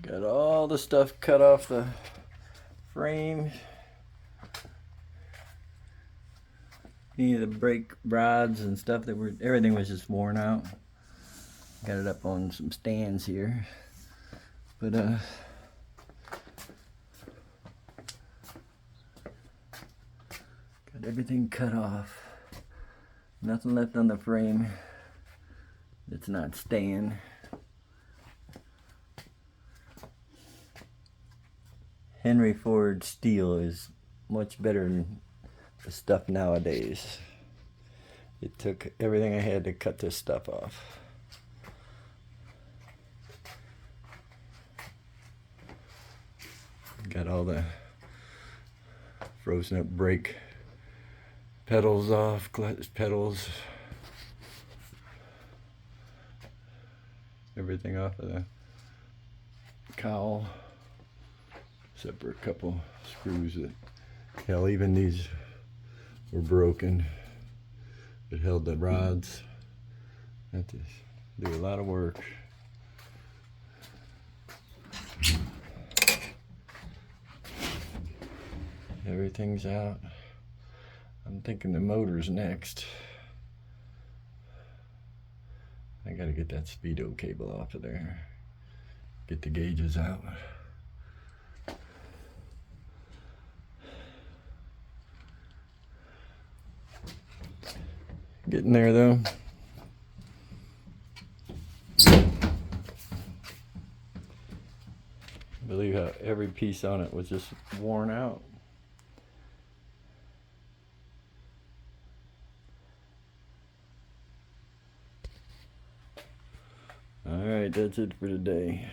Got all the stuff cut off the frame. Any of the brake rods and stuff that were, everything was just worn out. Got it up on some stands here. But got everything cut off. Nothing left on the frame that's not staying. Henry Ford steel is much better than the stuff nowadays. It took everything I had to cut this stuff off. Got all the frozen up brake pedals off, clutch pedals, everything off of the cowl, except for a couple screws that, hell, even these were broken. It held the rods. Had to do a lot of work. Everything's out. I'm thinking the motor's next. I gotta get that speedo cable off of there. Get the gauges out. Getting there though. Believe how every piece on it was just worn out. All right, that's it for today.